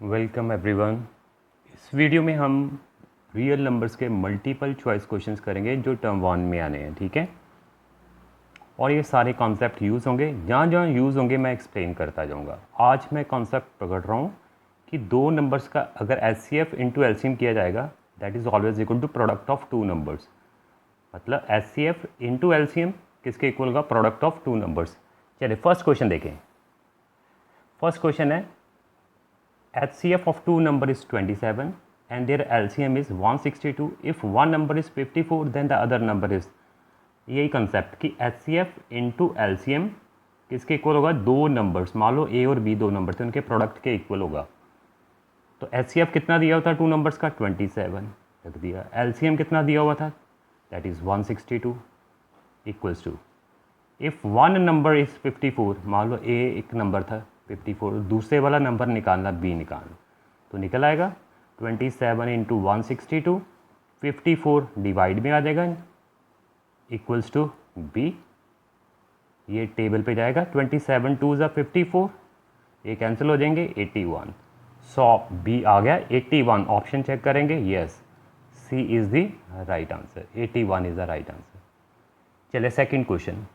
Welcome everyone. इस video में हम रियल नंबर्स के मल्टीपल चॉइस क्वेश्चंस करेंगे जो टर्म वन में आने हैं, ठीक है। और ये सारे कॉन्सेप्ट यूज़ होंगे, जहाँ जहाँ यूज़ होंगे मैं एक्सप्लेन करता जाऊँगा। आज मैं कॉन्सेप्ट पकड़ रहा हूँ कि दो नंबर्स का अगर एचसीएफ इंटू एलसीएम किया जाएगा that is always equal to product of two numbers. मतलब एचसीएफ इंटू एलसीएम किसके इक्वल होगा? Product of two numbers. चलिए फर्स्ट क्वेश्चन देखें। फर्स्ट क्वेश्चन है HCF of two number is 27 and their LCM is 162. If one number is 54 then the other number is, यही concept कि HCF into LCM किसके equal होगा? दो numbers, मान लो A और B दो नंबर थे, उनके प्रोडक्ट के इक्वल होगा। तो HCF कितना दिया हुआ था टू नंबर्स का? 27 रख दिया। LCM कितना दिया हुआ था? That is 162 equals to, if one number is 54, मान लो A एक नंबर था 54, दूसरे वाला नंबर निकालना B निकालना, तो निकल आएगा 27 इंटू 162, 54 डिवाइड में आ जाएगा इक्वल्स टू B। ये टेबल पे जाएगा 27 टू ज़ा 54, ये कैंसिल हो जाएंगे 81। सो B आ गया 81। ऑप्शन चेक करेंगे, yes C is the right answer, 81 is the right answer. चलिए second question,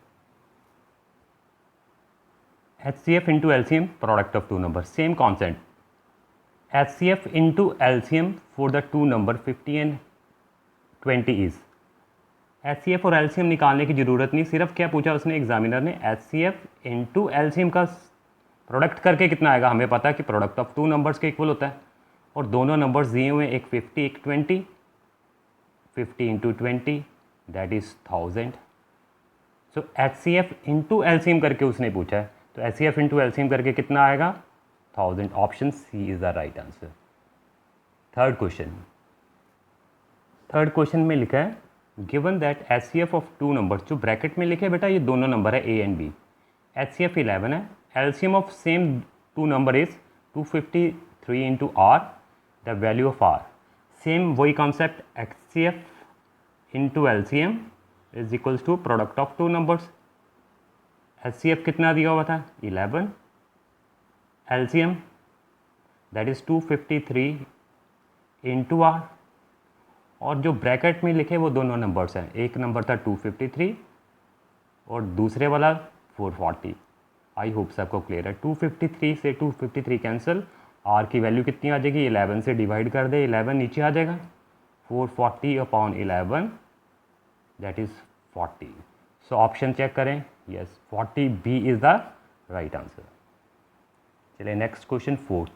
HCF into LCM product of two numbers, same concept. HCF into LCM for the two number 50 and 20 is, HCF और LCM निकालने की ज़रूरत नहीं, सिर्फ क्या पूछा उसने एग्जामिनर ने? HCF into LCM का प्रोडक्ट करके कितना आएगा? हमें पता है कि प्रोडक्ट ऑफ टू नंबर्स के इक्वल होता है, और दोनों नंबर्स दिए हुए हैं, एक 50 एक 20, 50 into 20 that is 1000। So HCF into LCM करके उसने पूछा है, तो HCF इंटू LCM करके कितना आएगा? 1000। Option C is the right answer. Third question, third question में लिखा है given that HCF of two numbers, जो ब्रैकेट में लिखे बेटा ये दोनों नंबर है A एंड B, HCF 11 है, LCM of same two number is 253 into R, the value of R, same वही concept, HCF into LCM is equals to product of two numbers. HCF कितना दिया हुआ था? 11, LCM that is 253 into R, और जो bracket में लिखे वो दोनों नंबर्स हैं, एक नंबर था 253 और दूसरे वाला 440। आई होप सबको क्लियर है। 253 से 253 कैंसिल, R की वैल्यू कितनी आ जाएगी? 11 से डिवाइड कर दे, 11 नीचे आ जाएगा, 440 upon 11 that is 40। So option check करें, yes 40 B is the right answer. चलिए नेक्स्ट क्वेश्चन फोर्थ।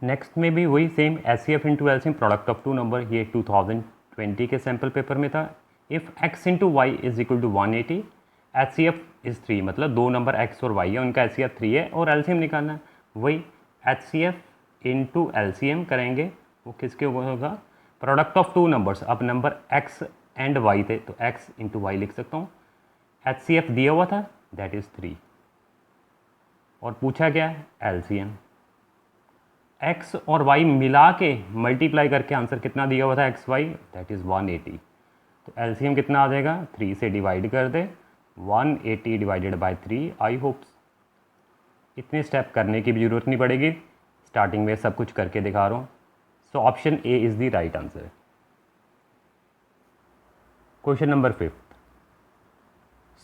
नेक्स्ट में भी वही same HCF into LCM product of two number, ये 2020 के सैम्पल पेपर में था। If x into Y is equal to 180, HCF is 3, मतलब दो नंबर x और y है, उनका HCF 3 है और LCM निकालना है। वही HCF इंटू LCM करेंगे, वो किसके होगा? Product of two numbers. अब नंबर x एंड y थे तो x इंटू वाई लिख सकता हूँ। HCF दिया हुआ था दैट इज़ 3, और पूछा गया है LCM, x और y मिला के मल्टीप्लाई करके आंसर कितना दिया हुआ था? X Y that is 180। तो LCM कितना आ जाएगा? 3 से डिवाइड कर दे, 180 डिवाइडेड बाय 3। आई होप इतने स्टेप करने की भी ज़रूरत नहीं पड़ेगी, स्टार्टिंग में सब कुछ करके दिखा रहा हूँ। So option A is the right answer. Question number 5,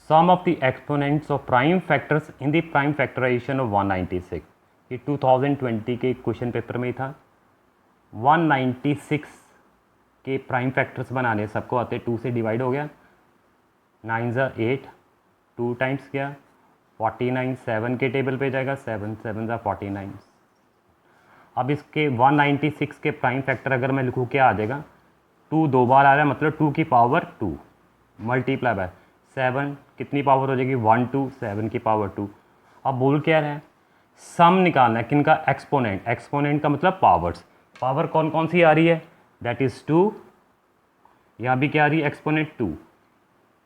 sum of the exponents of prime factors in the prime factorization of 196, ये 2020 के क्वेश्चन पेपर में ही था। 196 के प्राइम फैक्टर्स बनाने सबको आते, 2 से डिवाइड हो गया, 9 ज़ा 8, 2 टाइम्स किया 49, 7 के टेबल पे जाएगा, 7 7 ज़ा 49। अब इसके 196 के प्राइम फैक्टर अगर मैं लिखूँ क्या आ जाएगा? 2 दो बार आ रहा है, मतलब 2 की पावर 2 मल्टीप्लाई बाय 7, कितनी पावर हो जाएगी? 1 2, 7 की पावर 2। अब बोल क्या रहे हैं? सम निकालना है, किनका? एक्सपोनेंट। एक्सपोनेंट का मतलब पावर्स। पावर कौन कौन सी आ रही है? दैट इज़ 2, यहाँ भी क्या आ रही है? एक्सपोनेंट 2।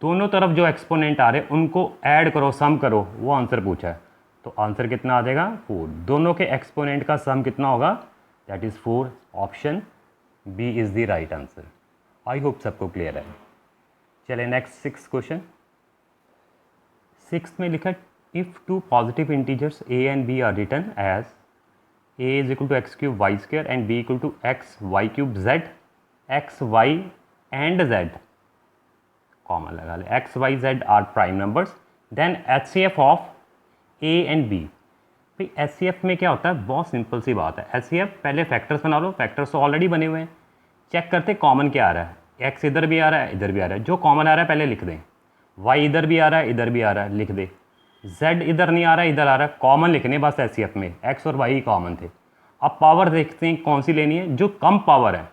दोनों तरफ जो एक्सपोनेंट आ रहे हैं उनको ऐड करो, सम करो, वो आंसर पूछा है। तो आंसर कितना आ जाएगा? 4। दोनों के एक्सपोनेंट का सम कितना होगा? That is 4। Option B is the right answer. I hope सबको क्लियर है। चले नेक्स्ट 6 क्वेश्चन। 6 में लिखा if two positive integers a and b are written as A is equal to X cube Y square and B equal to X Y cube Z, X Y and Z common लगा ले, X Y Z are prime numbers, then H C F of A and B. भाई H C F में क्या होता है, बहुत simple सी बात है, एच सी एफ पहले फैक्टर्स बना लो, फैक्टर्स तो ऑलरेडी बने हुए हैं, चेक करते कॉमन क्या आ रहा है, एक्स इधर भी आ रहा है इधर भी आ रहा है, जो कॉमन आ रहा है पहले लिख दें, वाई इधर भी आ रहा है इधर भी आ रहा है लिख दे, जेड इधर नहीं आ रहा है इधर आ रहा है, कॉमन लिखने बस एच सी एफ में, एक्स और वाई कॉमन थे। अब पावर देखते हैं कौन सी लेनी है, जो कम पावर है,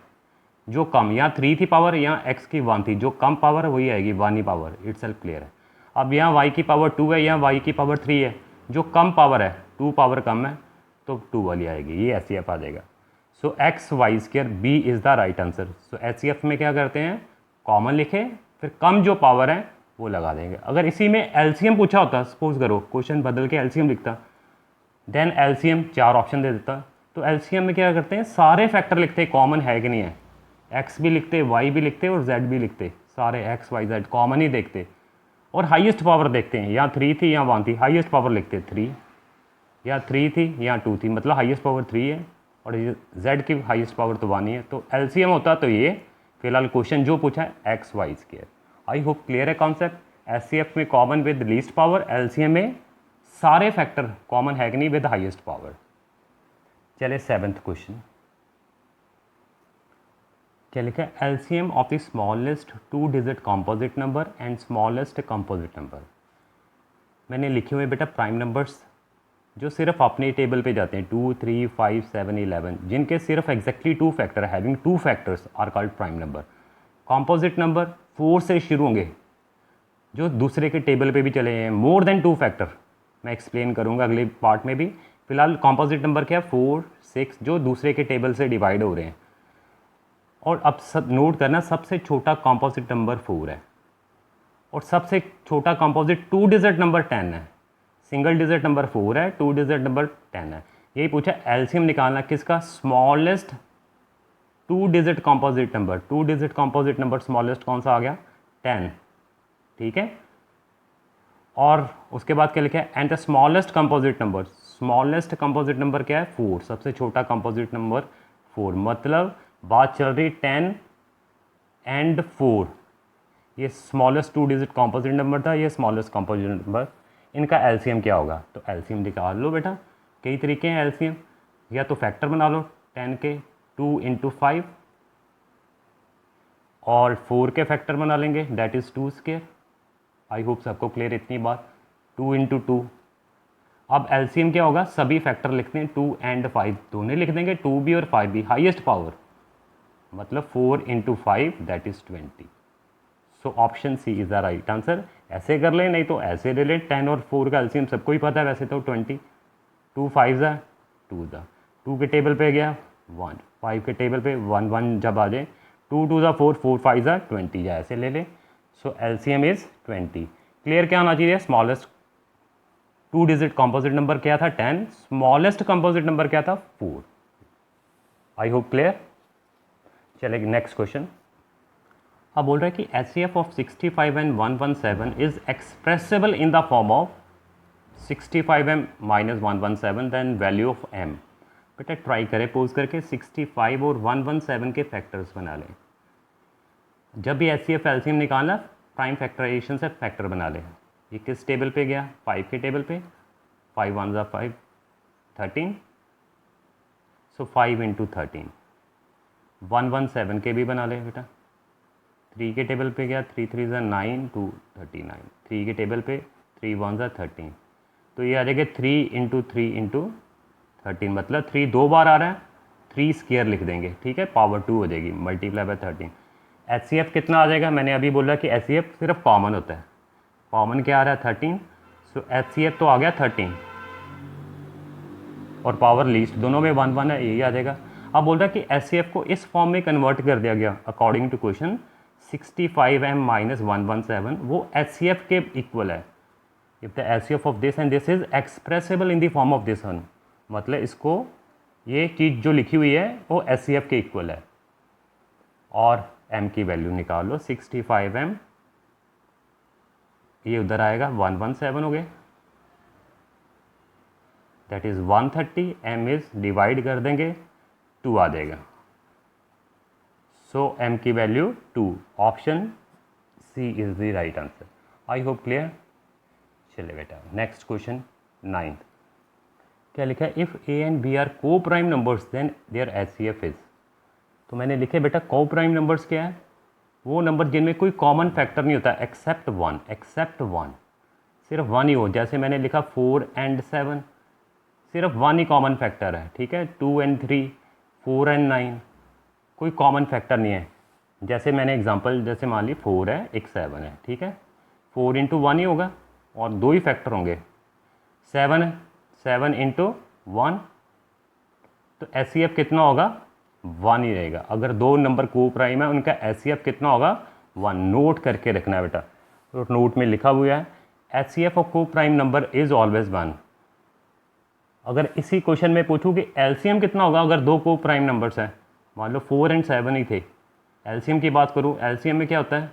जो कम, यहाँ 3 थी पावर, यहाँ x की 1 थी, जो कम पावर है वही आएगी 1 ही पावर, इट्स सेल्फ क्लियर है। अब यहाँ y की पावर 2 है, यहाँ y की पावर 3 है, जो कम पावर है 2 पावर कम है तो 2 वाली आएगी, ये एच आ जाएगा। सो एक्स वाई स्क्र B is the right answer. So H में क्या करते हैं, कॉमन लिखे, फिर कम जो पावर है वो लगा देंगे। अगर इसी में एलसीएम पूछा होता, सपोज करो क्वेश्चन बदल के एलसीएम लिखता, देन एलसीएम 4 ऑप्शन दे देता, तो एलसीएम में क्या करते हैं, सारे फैक्टर लिखते हैं कॉमन है कि नहीं है, एक्स भी लिखते, वाई भी लिखते और जेड भी लिखते, सारे एक्स वाई जेड कॉमन ही देखते, और हाईएस्ट पावर देखते हैं, यहाँ 3 थी यहाँ 1 थी, हाईएस्ट पावर लिखते 3, यहाँ 3 थी यहाँ 2 थी, मतलब हाईएस्ट पावर 3 है, और जेड की हाईएस्ट पावर तो 1 ही है, तो एलसीएम होता तो ये, फिलहाल क्वेश्चन जो पूछा है X Y square. I hope clear है कॉन्सेप्ट। एचसीएफ में common with least power, LCM में सारे फैक्टर कॉमन है कि नहीं विद हाईएस्ट पावर। चले 7th क्वेश्चन, क्या लिखा है, LCM of the smallest 2 digit composite number and smallest composite number. मैंने लिखे हुए बेटा प्राइम नंबर्स जो सिर्फ अपने टेबल पे जाते हैं, 2, 3, 5, 7, 11, जिनके सिर्फ एग्जैक्टली 2 फैक्टर है, having 2 factors are called prime number. Composite number 4 से शुरू होंगे, जो दूसरे के टेबल पे भी चले हैं, मोर देन 2 फैक्टर, मैं एक्सप्लेन करूँगा अगले पार्ट में भी। फिलहाल कॉम्पोजिट नंबर क्या है, 4, 6, जो दूसरे के टेबल से डिवाइड हो रहे हैं। और अब सब नोट करना, सबसे छोटा कॉम्पोजिट नंबर 4 है, और सबसे छोटा कॉम्पोजिट 2 डिजिट नंबर 10 है। सिंगल डिजिट नंबर 4 है, 2 डिजिट नंबर 10 है। यही पूछा एलसीएम निकालना किसका, smallest 2 digit composite number. 2 digit composite number smallest कौन सा आ गया, 10, ठीक है। और उसके बाद क्या लिखा है, and the smallest composite number, smallest composite number क्या है, 4, सबसे छोटा कंपोजिट नंबर 4, मतलब बात चल रही 10 एंड 4, ये स्मॉलेस्ट 2 डिजिट कॉम्पोजिट नंबर था, ये स्मॉलेस्ट कॉम्पोजिट नंबर, इनका एलसीएम क्या होगा, तो एलसीएम निकाल लो बेटा। कई तरीके हैं एलसीएम, या तो फैक्टर बना लो 10 के 2 × 5, और 4 के फैक्टर बना लेंगे, that is 2 square. I hope सबको क्लियर इतनी बात, 2 × 2। अब एलसीएम क्या होगा, सभी फैक्टर लिखते हैं, 2 एंड 5 दोनों लिख देंगे, 2 भी और 5 भी, हाईएस्ट पावर मतलब 4 × 5 that is 20। So option C is the right answer. ऐसे कर ले, नहीं तो ऐसे ले ले, 10 और 4 का एलसीएम सबको ही पता है वैसे तो 20, 2 5 ज़ा 2 ज़ा, 2 के टेबल पे गया 1, 5 के टेबल पे 1 1 जब आ जाए, 2 2 ज़ा 4, 4 5 ज़ा 20 जा, ऐसे ले ले। सो एलसीएम इज़ 20। क्लियर क्या होना चाहिए, स्मॉलेस्ट 2 डिजिट कॉम्पोजिट नंबर क्या था, 10, स्मॉलेस्ट कॉम्पोजिट नंबर क्या था, 4। I hope clear. चलेगी नेक्स्ट क्वेश्चन। अब बोल रहा है कि HCF of 65 and 117 is expressible in the form of 65m - 117 then value of m। बेटा ट्राई करें पोज करके 65 और 117 के फैक्टर्स बना लें। जब भी HCF एलसीएम निकालना, प्राइम फैक्टराइजेशन से फैक्टर बना लें। ये किस टेबल पे गया, 5 के टेबल पे, 5 1 ज़ा 5, 13, सो 5 × 13। 117 के भी बना ले बेटा, 3 के टेबल पे गया, 3 3 ज़ा 9, 2 39, 3 के टेबल पे 3 1 ज़ा 13, तो ये आ जाएगा 3 × 3 × 13, मतलब 3 2 बार आ रहा है, 3 स्क्वायर लिख देंगे, ठीक है, पावर 2 हो जाएगी, मल्टीप्लाई बाय 13। HCF कितना आ जाएगा, मैंने अभी बोला कि HCF सिर्फ कॉमन होता है, कॉमन क्या आ रहा है 13, सो HCF तो आ गया 13, और पावर लीस्ट दोनों में 1 1 है, यही आ जाएगा। अब बोल रहा है कि HCF को इस फॉर्म में कन्वर्ट कर दिया गया अकॉर्डिंग टू क्वेश्चन, 65m - 117 वो HCF के इक्वल है। If the HCF of this and this is expressible in the form of this one, मतलब इसको, ये चीज़ जो लिखी हुई है वो HCF के इक्वल है। और m की वैल्यू निकाल लो, 65m, ये उधर आएगा 117 हो गए, that is 130, m is divide कर देंगे 2 आ जाएगा, सो m की value 2, option C is the right answer. I hope clear. चलिए बेटा नेक्स्ट क्वेश्चन 9th, क्या लिखा है, if a and b are coprime numbers then their HCF is. तो मैंने लिखे बेटा को प्राइम नंबर्स क्या है, वो नंबर जिनमें कोई कॉमन फैक्टर नहीं होता एक्सेप्ट वन, सिर्फ वन ही हो। जैसे मैंने लिखा 4 एंड 7, सिर्फ वन ही कॉमन फैक्टर है, ठीक है। 2 एंड 3, 4 एंड 9, कोई कॉमन फैक्टर नहीं है। जैसे मैंने एग्जांपल, जैसे मान ली 4 है, एक 7 है, ठीक है, 4 इंटू वन ही होगा और दो ही फैक्टर होंगे। 7 है, 7 इंटू 1, तो HCF कितना होगा, 1 ही रहेगा। अगर दो नंबर को प्राइम है उनका HCF कितना होगा, 1। नोट करके रखना है बेटा, तो नोट में लिखा हुआ है HCF of coprime number is always 1। अगर इसी क्वेश्चन में पूछूँ कि LCM कितना होगा अगर दो को प्राइम नंबर्स हैं, मान लो 4 एंड 7 ही थे, LCM की बात करूँ, LCM में क्या होता है,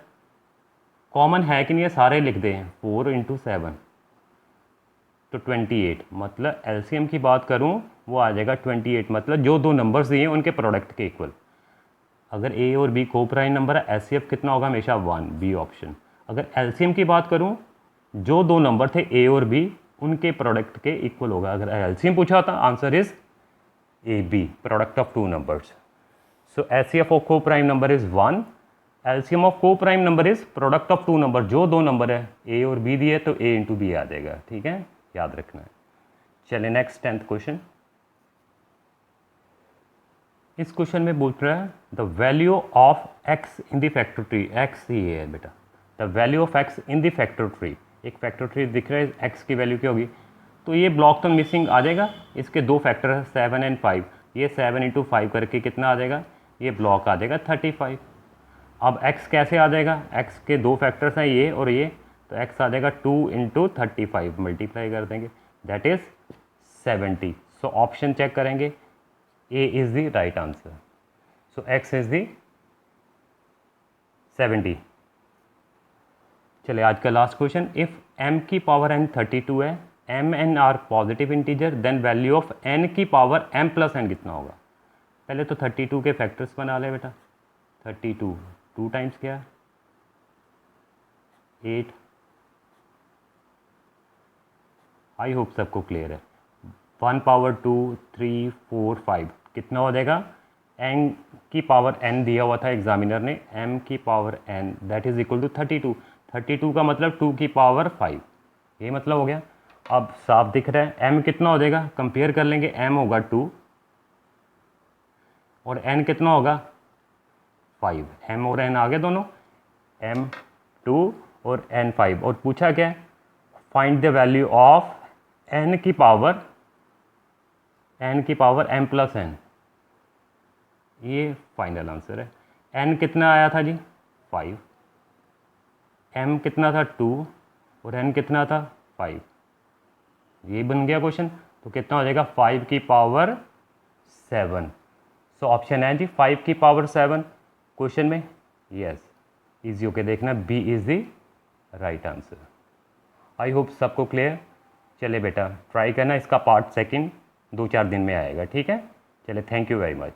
कॉमन है कि नहीं है, सारे लिख दें, 4 इंटू 7 तो 28, मतलब LCM की बात करूं वो आ जाएगा 28, मतलब जो दो नंबर्स दिए हैं उनके प्रोडक्ट के इक्वल। अगर A और B को प्राइम नंबर है, HCF कितना होगा, हमेशा 1, बी ऑप्शन। अगर LCM की बात करूं, जो दो नंबर थे A और B उनके प्रोडक्ट के इक्वल होगा। अगर LCM पूछा होता, answer is AB, product of two numbers. So HCF of coprime number is 1, LCM of coprime number is product of two number, जो दो नंबर है A और B दिए तो A इंटू B आ जाएगा, ठीक है, याद रखना है। चलिए नेक्स्ट 10th क्वेश्चन। इस क्वेश्चन में बोल रहा है the value of x in the factor tree, x ही है बेटा, the value of x in the factor tree. एक फैक्टर ट्री दिख रहा है, x की वैल्यू क्या होगी, तो ये ब्लॉक तो मिसिंग आ जाएगा, इसके दो फैक्टर है 7 एंड 5, ये 7 इंटू 5 करके कितना आ जाएगा, ये ब्लॉक आ जाएगा 35। अब x कैसे आ जाएगा, x के दो फैक्टर्स हैं ये और ये, तो x आ जाएगा 2 इंटू 35, मल्टीप्लाई कर देंगे, that is 70। So option check करेंगे, A is the right answer. So x is the 70। चलिए आज का लास्ट क्वेश्चन, इफ़ m की पावर n 32 है, m n are positive integer, then value of n की power m plus n कितना होगा। पहले तो 32 के फैक्टर्स बना ले बेटा, 32 2 टाइम्स क्या, 8। आई होप सबको क्लियर है। 1 पावर 2, 3, 4, 5 कितना हो जाएगा, n की पावर n दिया हुआ था एग्जामिनर ने, m की power n that is equal to 32। 32 का मतलब 2 की पावर 5, ये मतलब हो गया। अब साफ दिख रहा है m कितना हो जाएगा, कंपेयर कर लेंगे, m होगा 2 और n कितना होगा 5, m और n आगे दोनों, m 2 और n 5, और पूछा क्या है, find the value of n की पावर m प्लस n, ये फाइनल आंसर है। n कितना आया था जी 5, m कितना था 2 और n कितना था 5, ये बन गया क्वेश्चन। तो कितना हो जाएगा 5 की पावर 7। सो ऑप्शन है जी 5 की पावर 7 क्वेश्चन में, यस इजी होके देखना, B is the right answer. I hope सबको क्लियर। चले बेटा ट्राई करना, इसका पार्ट सेकंड 2-4 दिन में आएगा, ठीक है। चले, थैंक यू वेरी मच।